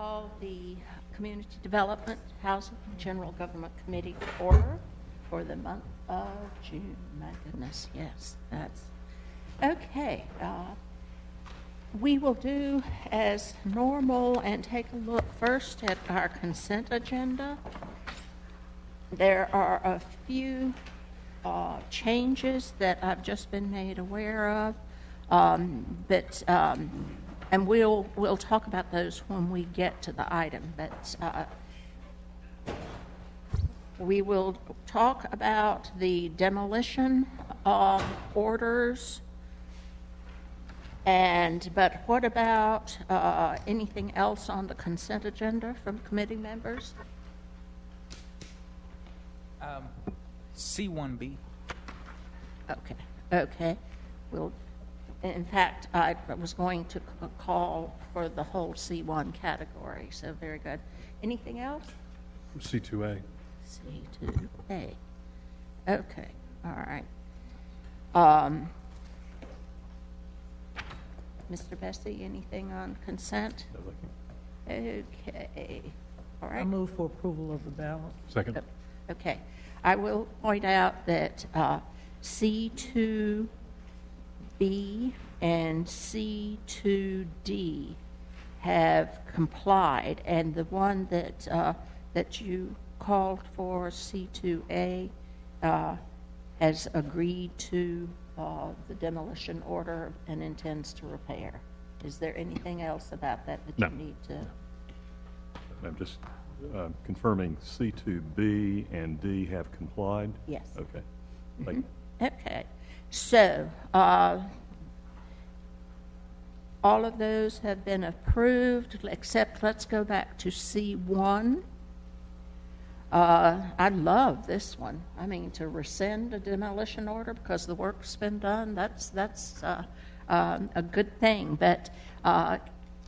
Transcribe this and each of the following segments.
call the Community Development, Housing, and General Government Committee to order for the month of June. My goodness, yes, that's okay. We will do as normal and take a look first at our consent agenda. There are a few changes that I've just been made aware of, and we'll talk about those when we get to the item. But we will talk about the demolition orders. But what about anything else on the consent agenda from committee members? C1B. Okay. Well, in fact, I was going to call for the whole C1 category, so very good. Anything else? C2A. C2A. Okay, all right. Mr. Bessie, anything on consent? No, okay, all right. I move for approval of the balance. Second. Okay. I will point out that C2B and C2D have complied, and the one that you called for, C2A, has agreed to the demolition order and intends to repair. Is there anything else about that No. you need to? I'm just confirming C2B and D have complied? Yes. Okay. Thank you. Okay. So, all of those have been approved, except let's go back to C1. I love this one. I mean, to rescind a demolition order because the work's been done, that's a good thing. But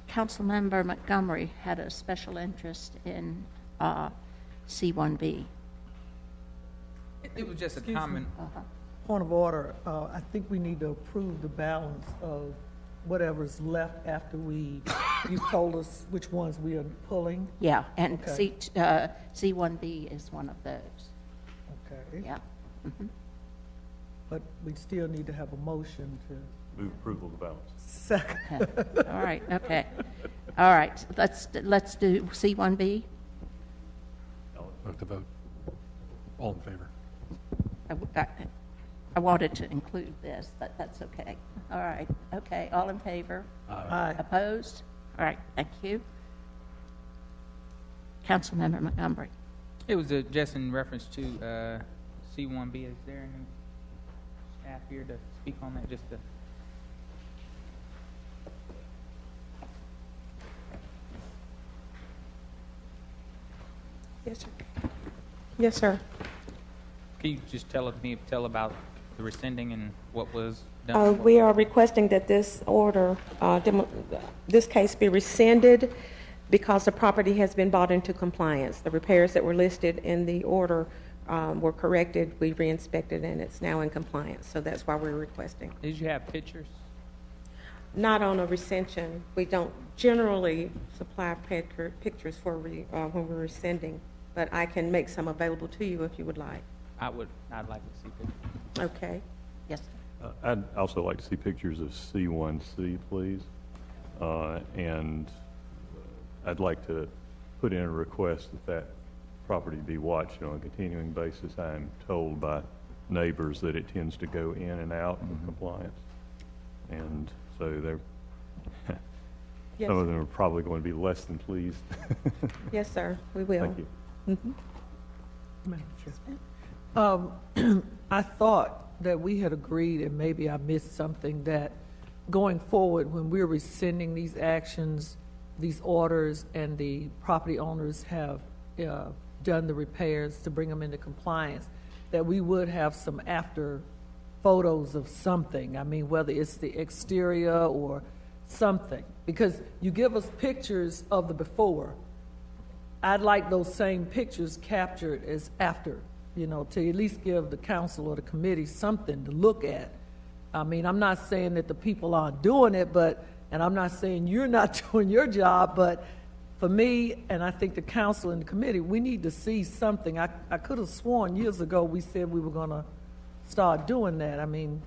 Councilmember Montgomery had a special interest in C1B. It was just a comment. Point of order, I think we need to approve the balance of whatever's left after you told us which ones we are pulling. Yeah, and Okay. C1B is one of those. Okay. Yeah. Mm-hmm. But we still need to have a motion to Move approval of the balance. second. Okay. All right. Okay. All right. Let's do C1B. Vote to vote. All in favor? I wanted to include this, but that's okay. All right. Okay. All in favor? Aye. Opposed? All right. Thank you. Councilmember Montgomery. It was just in reference to C1B. Is there any staff here to speak on that? Just to. Yes, sir. Yes, sir. Can you just tell about the rescinding and what was done? We are requesting that this order, this case be rescinded because the property has been brought into compliance. The repairs that were listed in the order were corrected, we re-inspected, and it's now in compliance. So that's why we're requesting. Did you have pictures? Not on a rescission. We don't generally supply pictures for when we're rescinding, but I can make some available to you if you would like. I'd like to see pictures. Okay. Yes. I'd also like to see pictures of C1C, please. And I'd like to put in a request that property be watched on a continuing basis. I'm told by neighbors that it tends to go in and out of compliance. And so they're Yes. some of them are probably going to be less than pleased. Yes, sir. We will. Thank you. Mm-hmm. Madam Chair. I thought that we had agreed, and maybe I missed something, that going forward, when we're rescinding these actions, these orders, and the property owners have done the repairs to bring them into compliance, that we would have some after photos of something. I mean, whether it's the exterior or something, because you give us pictures of the before. I'd like those same pictures captured as after, to at least give the council or the committee something to look at. I mean, I'm not saying that the people aren't doing it, and I'm not saying you're not doing your job, but for me, and I think the council and the committee, we need to see something. I could have sworn years ago we said we were going to start doing that. I mean,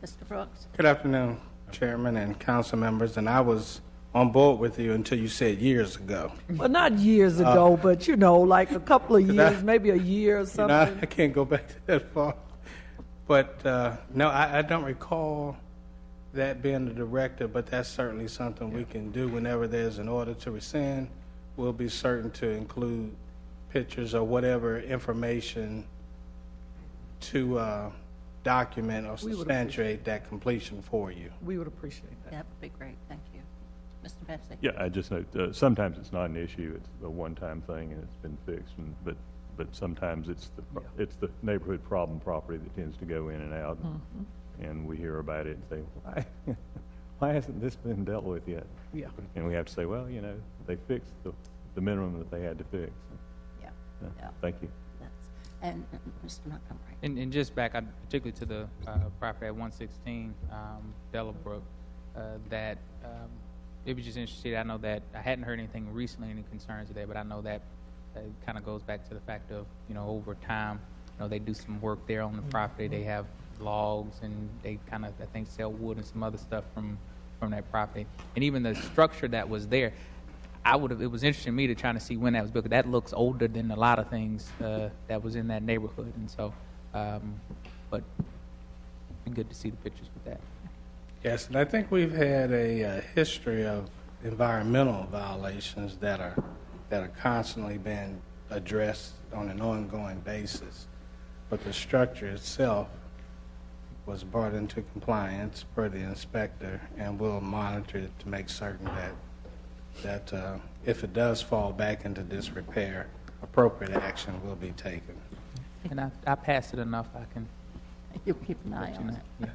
Mr. Brooks? Good afternoon, Chairman and council members, and I was on board with you until you said years ago. well, not years ago, but you know, like a couple of 'Cause years, maybe a year or You something. know, I can't go back to that far. But no, I don't recall that being the director, but that's certainly something we can do whenever there's an order to rescind. We'll be certain to include pictures or whatever information to document or We would substantiate that completion for you. We would appreciate that. That would be great, thank you. Mr. Bessie? Yeah, I just note, sometimes it's not an issue, it's a one-time thing and it's been fixed, but sometimes it's the neighborhood problem property that tends to go in and out. And we hear about it and say, why hasn't this been dealt with yet? Yeah. And we have to say, well, you know, they fixed the minimum that they had to fix. Yeah, Yeah, yeah. Thank you. And Mr. Montgomery? And just back, particularly to the property at 116 Delabrook, that it was just interesting. I know that I hadn't heard anything recently, any concerns today, but I know that it kind of goes back to the fact of, you know, over time, you know, they do some work there on the property. They have logs and they kind of, I think, sell wood and some other stuff from that property. And even the structure that was there, it was interesting to me to try to see when that was built. That looks older than a lot of things that was in that neighborhood. And so, but it's been good to see the pictures with that. Yes, and I think we've had a history of environmental violations that are constantly being addressed on an ongoing basis. But the structure itself was brought into compliance per the inspector, and we'll monitor it to make certain that if it does fall back into disrepair, appropriate action will be taken. And I passed it enough. I can. You'll keep an eye let you on know. it.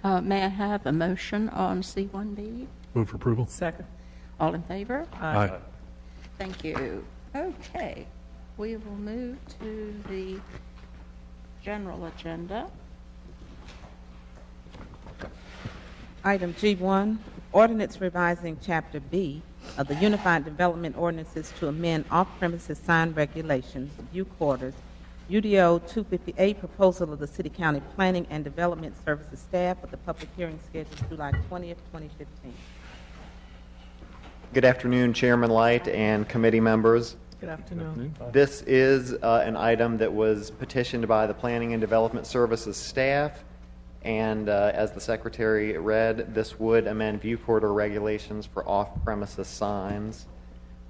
Yeah. May I have a motion on C1B? Move for approval. Second. All in favor? Aye. Thank you. Okay, we will move to the general agenda. Item G1, ordinance revising Chapter B of the Unified Development Ordinances to amend off-premises sign regulations, view quarters, UDO 258, proposal of the City County Planning and Development Services staff with the public hearing scheduled July 20th, 2015. Good afternoon, Chairman Light and committee members. Good afternoon. This is an item that was petitioned by the Planning and Development Services staff, and as the Secretary read, this would amend view corridor regulations for off-premises signs.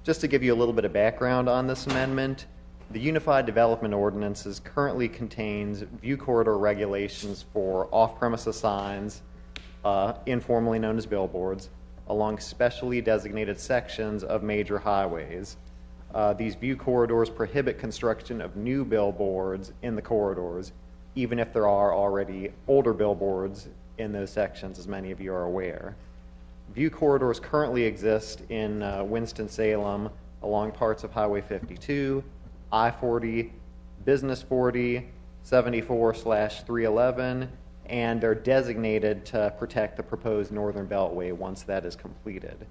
Just to give you a little bit of background on this amendment, the Unified Development Ordinances currently contains view corridor regulations for off-premises signs, informally known as billboards, along specially designated sections of major highways. These view corridors prohibit construction of new billboards in the corridors, even if there are already older billboards in those sections, as many of you are aware. View corridors currently exist in Winston-Salem along parts of Highway 52, I-40, Business 40, 74/311, and they're designated to protect the proposed Northern Beltway once that is completed.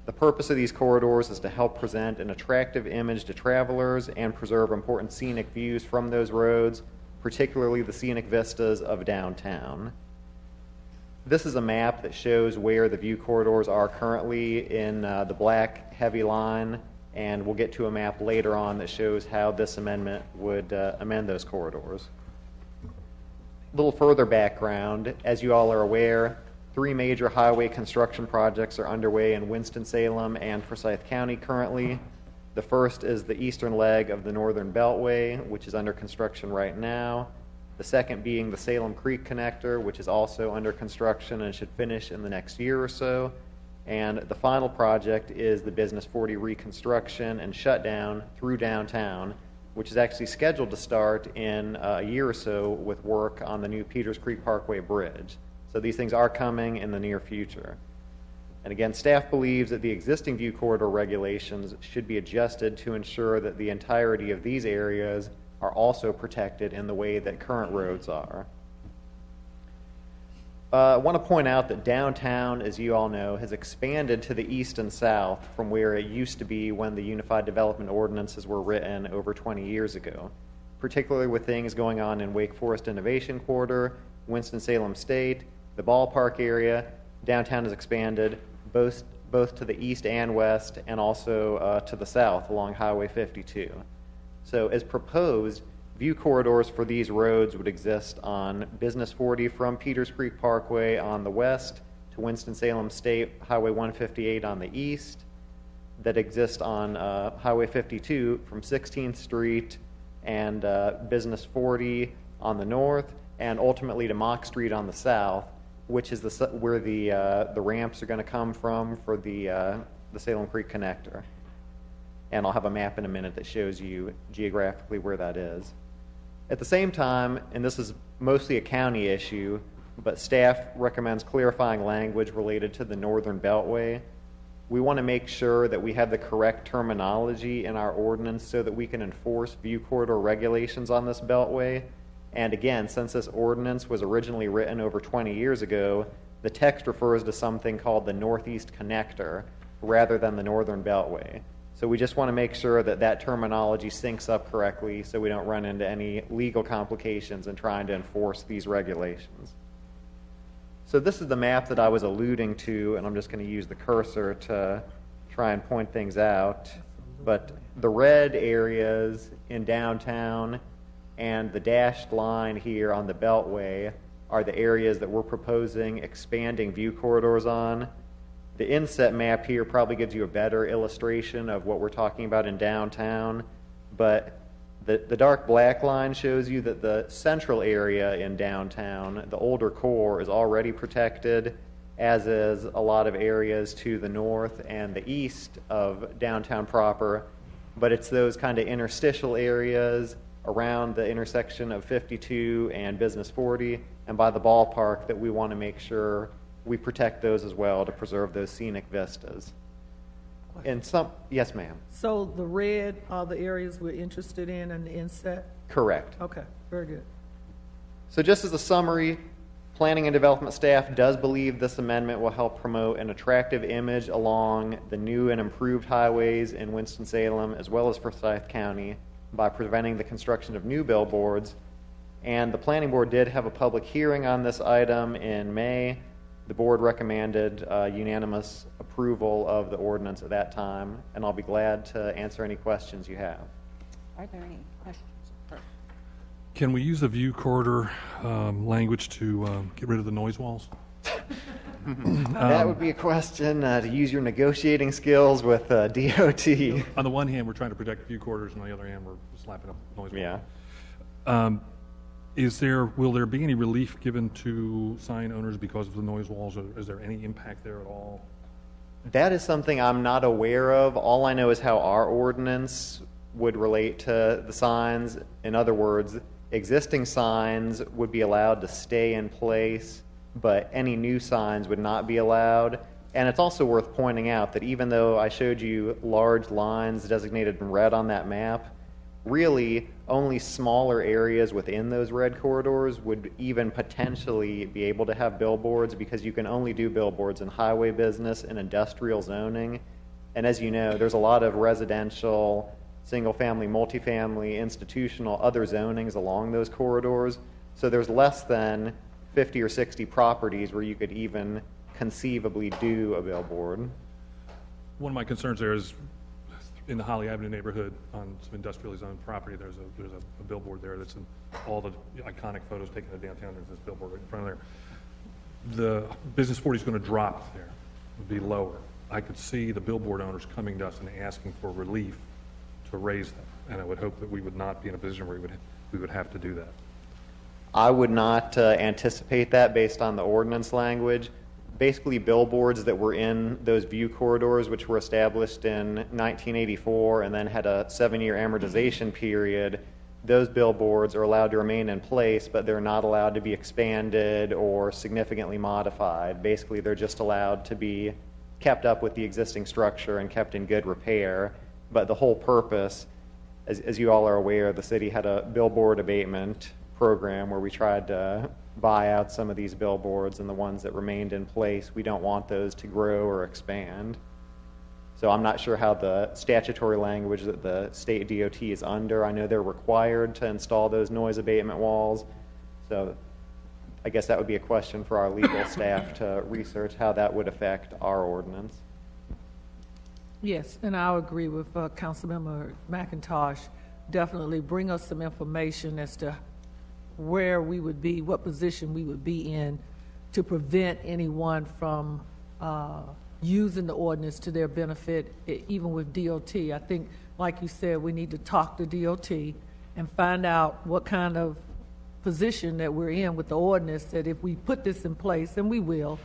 The purpose of these corridors is to help present an attractive image to travelers and preserve important scenic views from those roads, particularly the scenic vistas of downtown. This is a map that shows where the view corridors are currently in the black heavy line, and we'll get to a map later on that shows how this amendment would amend those corridors. A little further background, as you all are aware, 3 major highway construction projects are underway in Winston-Salem and Forsyth County currently. The first is the eastern leg of the Northern Beltway, which is under construction right now. The second being the Salem Creek Connector, which is also under construction and should finish in the next year or so. And the final project is the Business 40 reconstruction and shutdown through downtown, which is actually scheduled to start in a year or so with work on the new Peters Creek Parkway Bridge. So these things are coming in the near future. And again, staff believes that the existing view corridor regulations should be adjusted to ensure that the entirety of these areas are also protected in the way that current roads are. I want to point out that downtown, as you all know, has expanded to the east and south from where it used to be when the Unified Development Ordinances were written over 20 years ago, particularly with things going on in Wake Forest Innovation Quarter, Winston-Salem State, the ballpark area. Downtown has expanded both to the east and west, and also to the south along Highway 52. So as proposed, view corridors for these roads would exist on Business 40 from Peters Creek Parkway on the west to Winston-Salem State Highway 158 on the east, that exist on Highway 52 from 16th Street and Business 40 on the north, and ultimately to Mock Street on the south, which is where the ramps are going to come from for the Salem Creek connector. And I'll have a map in a minute that shows you geographically where that is. At the same time, and this is mostly a county issue, but staff recommends clarifying language related to the Northern Beltway. We want to make sure that we have the correct terminology in our ordinance so that we can enforce view corridor regulations on this beltway. And again, since this ordinance was originally written over 20 years ago, the text refers to something called the Northeast Connector rather than the Northern Beltway. So we just want to make sure that that terminology syncs up correctly so we don't run into any legal complications in trying to enforce these regulations. So this is the map that I was alluding to, and I'm just going to use the cursor to try and point things out. But the red areas in downtown and the dashed line here on the Beltway are the areas that we're proposing expanding view corridors on. The inset map here probably gives you a better illustration of what we're talking about in downtown, but the dark black line shows you that the central area in downtown, the older core, is already protected, as is a lot of areas to the north and the east of downtown proper, but it's those kind of interstitial areas around the intersection of 52 and Business 40 and by the ballpark that we want to make sure we protect those as well to preserve those scenic vistas. And some, yes, ma'am. So the red are the areas we're interested in and the inset? Correct. Okay, very good. So just as a summary, planning and development staff does believe this amendment will help promote an attractive image along the new and improved highways in Winston-Salem as well as Forsyth County by preventing the construction of new billboards. And the planning board did have a public hearing on this item in May. The board recommended unanimous approval of the ordinance at that time, and I'll be glad to answer any questions you have. Are there any questions? Can we use the view corridor language to get rid of the noise walls? That would be a question to use your negotiating skills with DOT. On the one hand, we're trying to protect view corridors, and on the other hand, we're slapping up noise walls. Yeah. Will there be any relief given to sign owners because of the noise walls? Or is there any impact there at all? That is something I'm not aware of. All I know is how our ordinance would relate to the signs. In other words, existing signs would be allowed to stay in place, but any new signs would not be allowed. And it's also worth pointing out that even though I showed you large lines designated in red on that map, really only smaller areas within those red corridors would even potentially be able to have billboards, because you can only do billboards in highway business and industrial zoning. And as you know, there's a lot of residential, single-family, multifamily, institutional, other zonings along those corridors. So there's less than 50 or 60 properties where you could even conceivably do a billboard. One of my concerns there is in the Holly Avenue neighborhood on some industrially zoned property, there's a billboard there that's in all the iconic photos taken of downtown. There's this billboard right in front of there. The Business 40 is going to drop there, would be lower. I could see the billboard owners coming to us and asking for relief to raise them, and I would hope that we would not be in a position where we would have to do that. I would not anticipate that based on the ordinance language. Basically, billboards that were in those view corridors, which were established in 1984 and then had a 7-year amortization period, those billboards are allowed to remain in place, but they're not allowed to be expanded or significantly modified. Basically, they're just allowed to be kept up with the existing structure and kept in good repair. But the whole purpose, as you all are aware, the city had a billboard abatement program where we tried to buy out some of these billboards, and the ones that remained in place, we don't want those to grow or expand. So I'm not sure how the statutory language that the state DOT is under. I know they're required to install those noise abatement walls. So I guess that would be a question for our legal staff to research how that would affect our ordinance. Yes, and I'll agree with Councilmember McIntosh. Definitely bring us some information as to where we would be, what position we would be in to prevent anyone from using the ordinance to their benefit, even with DOT. I think, like you said, we need to talk to DOT and find out what kind of position that we're in with the ordinance, that if we put this in place, and we will,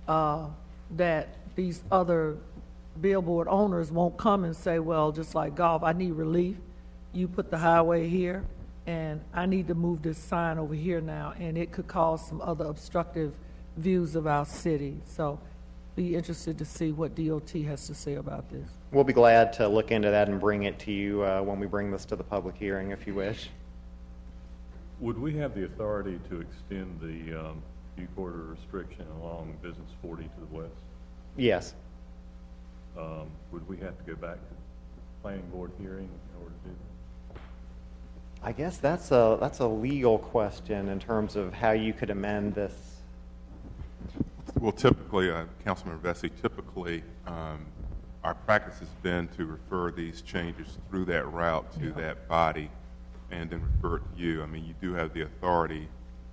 that these other billboard owners won't come and say, well, just like Gov't, I need relief. You put the highway here, and I need to move this sign over here now, and it could cause some other obstructive views of our city. So be interested to see what DOT has to say about this. We'll be glad to look into that and bring it to you when we bring this to the public hearing, if you wish. Would we have the authority to extend the view corridor restriction along Business 40 to the west? Yes. Would we have to go back to the planning board hearing in order to do that? I guess that's a legal question in terms of how you could amend this. Well, typically, Councilmember Vesey, typically our practice has been to refer these changes through that route to that body and then refer it to you. I mean, you do have the authority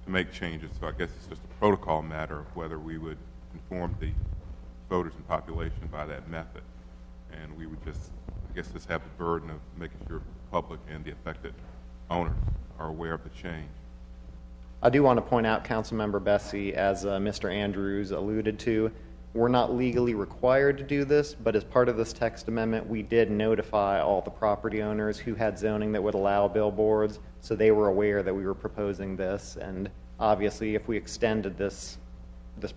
to make changes, so I guess it's just a protocol matter of whether we would inform the voters and population by that method. And we would just, I guess, just have the burden of making sure the public and the affected owners are aware of the change. I do want to point out, Councilmember Bessie, as Mr. Andrews alluded to, we're not legally required to do this, but as part of this text amendment, we did notify all the property owners who had zoning that would allow billboards, so they were aware that we were proposing this. And obviously, if we extended this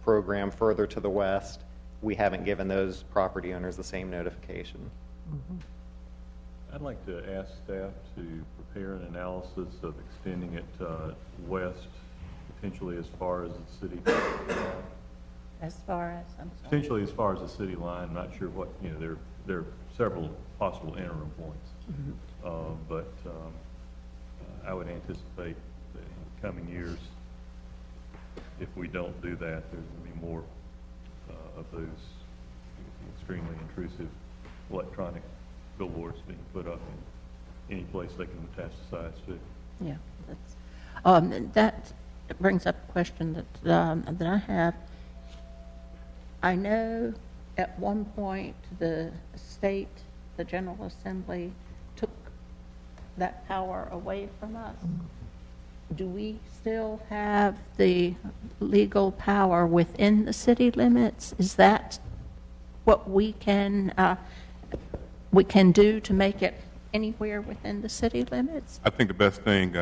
program further to the west, we haven't given those property owners the same notification. Mm-hmm. I'd like to ask staff to prepare an analysis of extending it west, potentially as far as the city. As far as, I'm sorry. Potentially as far as the city line. I'm not sure what, there are several possible interim points. Mm-hmm. But I would anticipate that in the coming years, if we don't do that, there's going to be more of those extremely intrusive electronic billboards being put up in any place they can metastasize to. Yeah, that brings up a question that I have. I know at one point the state, the General Assembly, took that power away from us. Do we still have the legal power within the city limits? Is that what we can do to make it anywhere within the city limits? I think the best thing,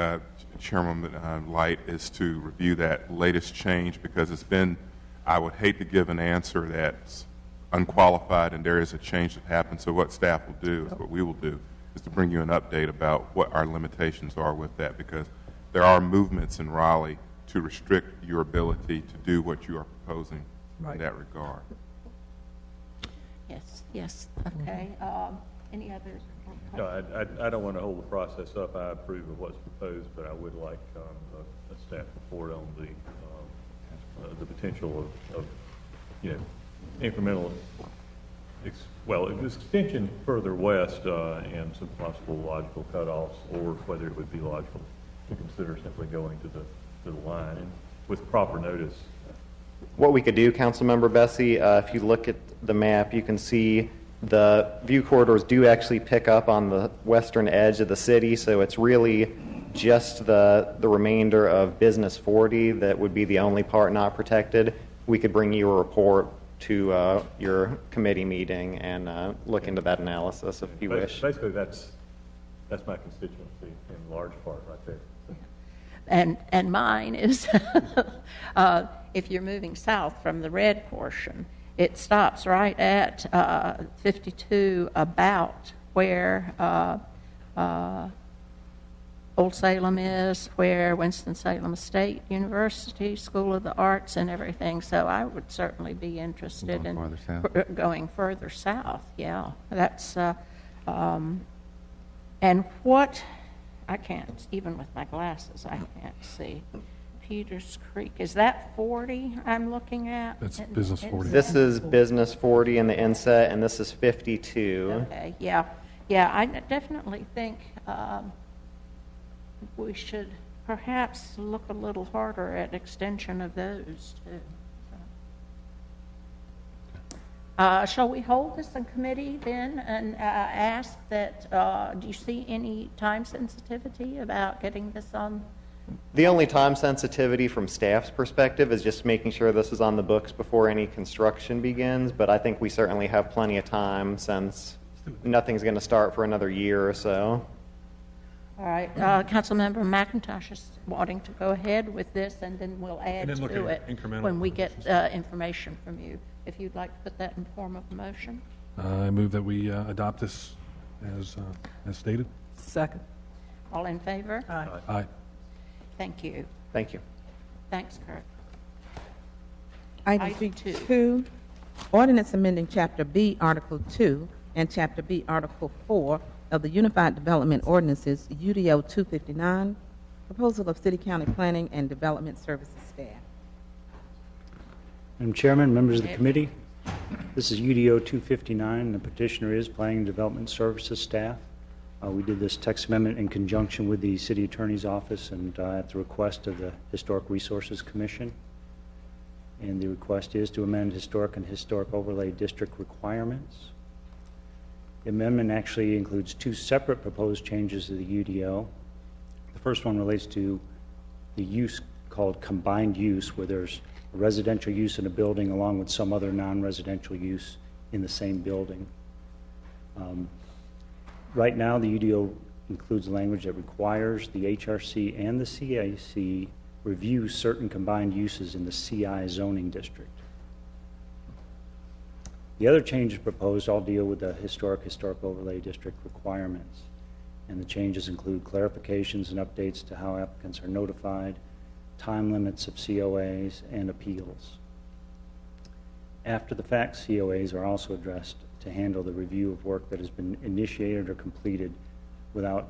Chairman Light, is to review that latest change, because it's been, I would hate to give an answer that's unqualified and there is a change that happened. So what staff will do, is what we will do, is to bring you an update about what our limitations are with that, because there are movements in Raleigh to restrict your ability to do what you are proposing in that regard. Yes, okay. Any others? No, I don't want to hold the process up. I approve of what's proposed, but I would like a staff report on the potential of incremental, extension further west and some possible logical cutoffs, or whether it would be logical to consider simply going to the line and with proper notice. What we could do, Councilmember Bessie, if you look at the map, you can see the view corridors do actually pick up on the western edge of the city, so it's really just the remainder of Business 40 that would be the only part not protected. We could bring you a report to your committee meeting and look into that analysis if you wish. Basically, that's my constituency in large part right there. And mine is, if you're moving south from the red portion, it stops right at 52, about where Old Salem is, where Winston-Salem State University, School of the Arts and everything, so I would certainly be interested in going further south, yeah. That's, and what, I can't, even with my glasses, I can't see. Peters Creek, is that 40 I'm looking at? That's Business 40. This is Business 40 in the inset, and this is 52. Okay, yeah. Yeah, I definitely think we should perhaps look a little harder at extension of those, too. Shall we hold this in committee then and ask that, do you see any time sensitivity about getting this on? The only time sensitivity from staff's perspective is just making sure this is on the books before any construction begins, but I think we certainly have plenty of time since nothing's going to start for another year or so. All right, Councilmember McIntosh is wanting to go ahead with this, and then we'll add then look to at it incremental when we get information from you. If you'd like to put that in form of a motion. I move that we adopt this as stated. Second. All in favor? Aye. Aye. Thank you. Thank you. Thanks, Kurt. Item Item G2, ordinance amending Chapter B, Article 2, and Chapter B, Article 4 of the Unified Development Ordinances, UDO 259, proposal of City County Planning and Development Services staff. Madam Chairman, members of the committee, this is UDO 259. The petitioner is Planning and Development Services staff. We did this text amendment in conjunction with the City Attorney's Office and at the request of the Historic Resources Commission. And the request is to amend historic and historic overlay district requirements. The amendment actually includes two separate proposed changes to the UDO. The first one relates to the use called combined use, where there's a residential use in a building along with some other non-residential use in the same building. Right now, the UDO includes language that requires the HRC and the CAC review certain combined uses in the CI zoning district. The other changes proposed all deal with the historic overlay district requirements. And the changes include clarifications and updates to how applicants are notified, time limits of COAs, and appeals. After the fact, COAs are also addressed to handle the review of work that has been initiated or completed without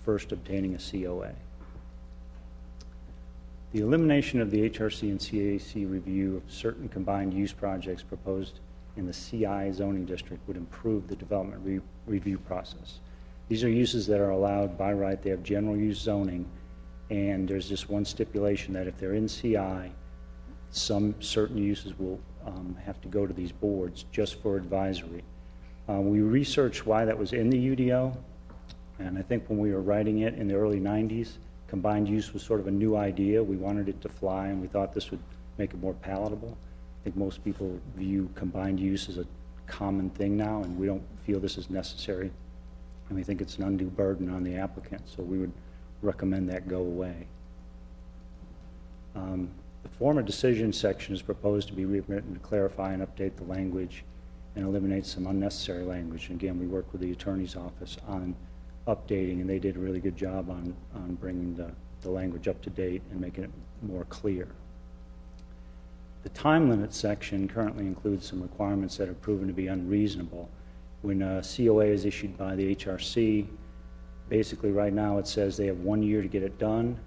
first obtaining a COA. The elimination of the HRC and CAC review of certain combined use projects proposed in the CI zoning district would improve the development review process. These are uses that are allowed by right. They have general use zoning, and there's just one stipulation that if they're in CI, some certain uses will have to go to these boards just for advisory. We researched why that was in the UDO, and I think when we were writing it in the early 90s, combined use was sort of a new idea. We wanted it to fly, and we thought this would make it more palatable. I think most people view combined use as a common thing now, and we don't feel this is necessary, and we think it's an undue burden on the applicant, so we would recommend that go away. The form of decision section is proposed to be rewritten to clarify and update the language and eliminate some unnecessary language. And again, we worked with the Attorney's Office on updating, and they did a really good job on bringing the language up to date and making it more clear. The time limit section currently includes some requirements that are proven to be unreasonable. When a COA is issued by the HRC, basically right now it says they have 1 year to get it done.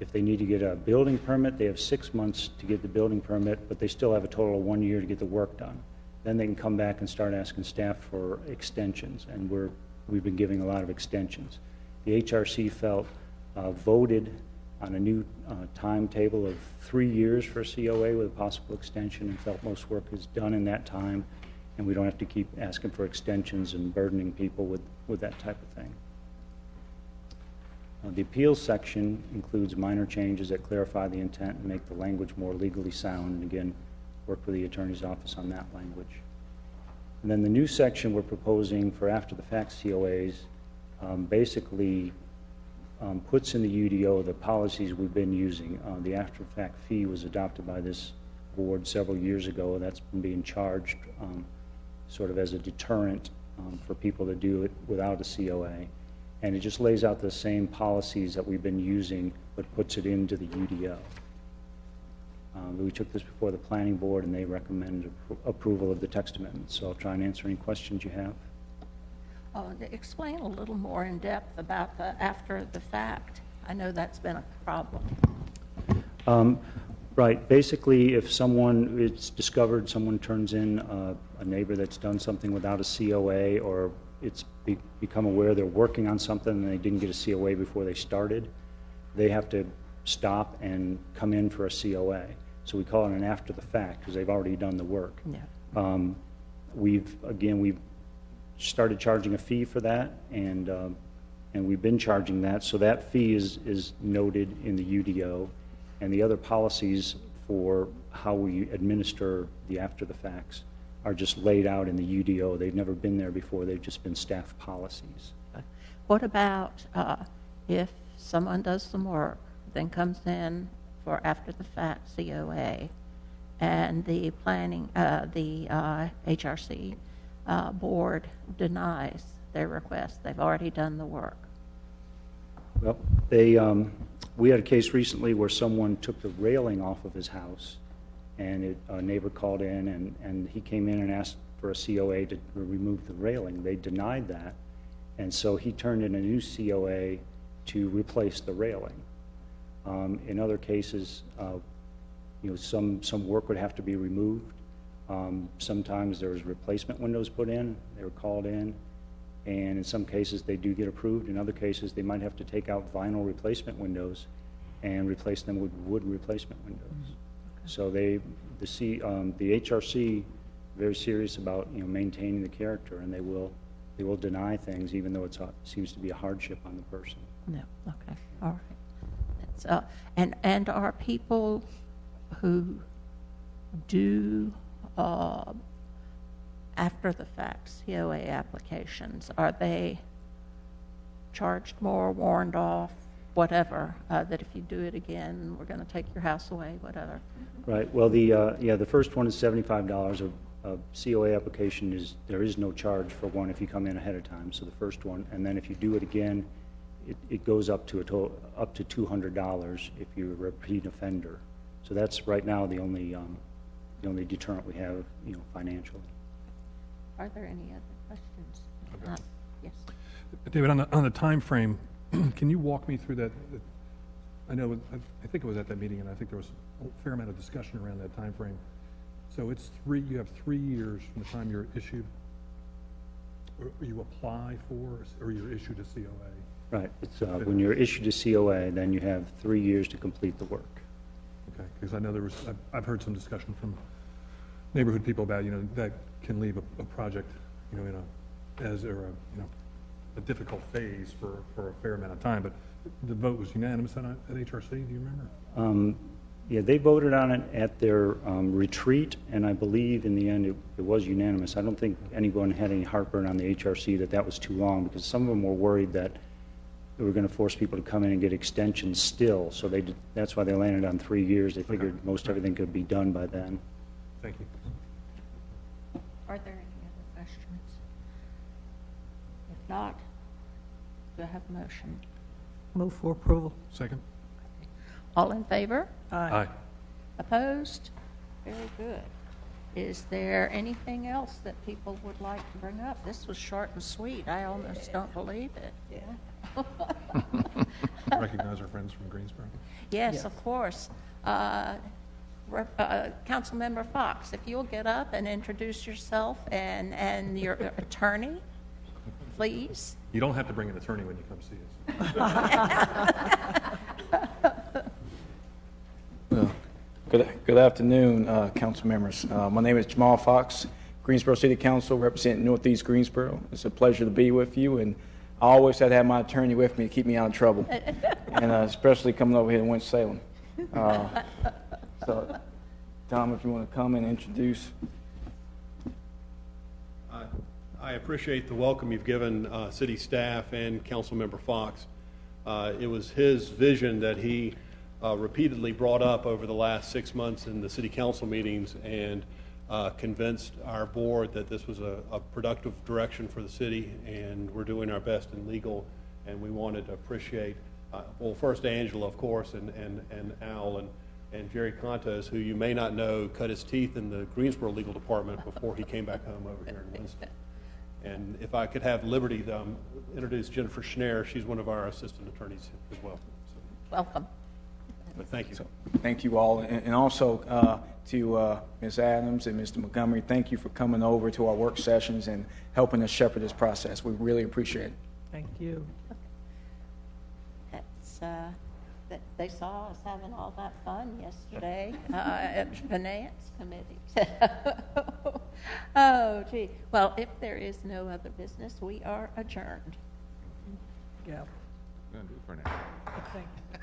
If they need to get a building permit, they have 6 months to get the building permit, but they still have a total of 1 year to get the work done. Then they can come back and start asking staff for extensions, and we've been giving a lot of extensions. The HRC voted on a new timetable of 3 years for a COA with a possible extension, and felt most work is done in that time, and we don't have to keep asking for extensions and burdening people with that type of thing. The appeals section includes minor changes that clarify the intent and make the language more legally sound, and again, work with the Attorney's Office on that language. And then the new section we're proposing for after-the-fact COAs basically puts in the UDO the policies we've been using. The after-the-fact fee was adopted by this board several years ago. That's been being charged sort of as a deterrent for people to do it without a COA. And it just lays out the same policies that we've been using, but puts it into the UDO. We took this before the planning board, and they recommended approval of the text amendment. So I'll try and answer any questions you have. Explain a little more in depth about the after the fact. I know that's been a problem. Right. Basically, if it's discovered, someone turns in a neighbor that's done something without a COA, or it's become aware they're working on something and they didn't get a COA before they started, they have to stop and come in for a COA. So we call it an after the fact because they've already done the work. Yeah. We've started charging a fee for that, and we've been charging that. So that fee is noted in the UDO, and the other policies for how we administer the after the facts are just laid out in the UDO. They've never been there before. They've just been staff policies. What about if someone does some work, then comes in for after the fact COA, and the planning, the HRC board denies their request? They've already done the work. Well, we had a case recently where someone took the railing off of his house, and a neighbor called in, and he came in and asked for a COA to remove the railing. They denied that, and so he turned in a new COA to replace the railing. In other cases, some work would have to be removed. Sometimes there's replacement windows put in. They were called in, and in some cases they do get approved. In other cases, they might have to take out vinyl replacement windows and replace them with wood replacement windows. Okay. So the HRC very serious about maintaining the character, and they will deny things even though it seems to be a hardship on the person. No. Okay. All right. That's, and are people who do after the fact COA applications, are they charged more, warned off, whatever, that if you do it again, we're going to take your house away, whatever? Right. Well, the first one is $75. A COA application there is no charge for one if you come in ahead of time. So the first one, and then if you do it again, it goes up to $200 if you're a repeat offender. So that's right now the only deterrent we have, financially. Are there any other questions? Yes. David, on the time frame, can you walk me through that? I know, I think it was at that meeting, and I think there was a fair amount of discussion around that time frame. So you have 3 years from the time you're issued, or you apply for, or you're issued a COA. Right. It's when you're issued a COA, then you have 3 years to complete the work. Okay, because I know I've heard some discussion from neighborhood people about, that can leave a project, in a difficult phase for a fair amount of time. But the vote was unanimous at HRC. Do you remember? Yeah, they voted on it at their retreat, and I believe in the end it was unanimous. I don't think anyone had any heartburn on the HRC that was too long, because some of them were worried that they were going to force people to come in and get extensions still. So that's why they landed on 3 years. They figured most everything could be done by then. Thank you. Are there any other questions? If not, do I have a motion? Move for approval. Second. All in favor? Aye. Opposed? Very good. Is there anything else that people would like to bring up? This was short and sweet. I almost don't believe it. Yeah. Recognize our friends from Greensboro. Yes, of course. Councilmember Fox, if you'll get up and introduce yourself and your attorney, please. You don't have to bring an attorney when you come see us. Good afternoon, council members. My name is Jamal Fox, Greensboro City Council, representing Northeast Greensboro. It's a pleasure to be with you, and I always had to have my attorney with me to keep me out of trouble, and especially coming over here to Winston-Salem. So, Tom, if you want to come and introduce. I appreciate the welcome you've given city staff and Councilmember Fox. It was his vision that he repeatedly brought up over the last 6 months in the city council meetings, and convinced our board that this was a productive direction for the city, and we're doing our best in legal And we wanted to appreciate, well, first Angela, of course, and Al, and Jerry Contos, who you may not know, cut his teeth in the Greensboro Legal Department before he came back home over here in Winston. And if I could have liberty, introduce Jennifer Schneer. She's one of our assistant attorneys as well. So, Welcome. but thank you. So, thank you all. And also to Ms. Adams and Mr. Montgomery, thank you for coming over to our work sessions and helping us shepherd this process. We really appreciate it. Thank you. That's, they saw us having all that fun yesterday at the Finance Committee. Oh, gee. Well, if there is no other business, we are adjourned. Yeah. We're going to do it for now. Thank you.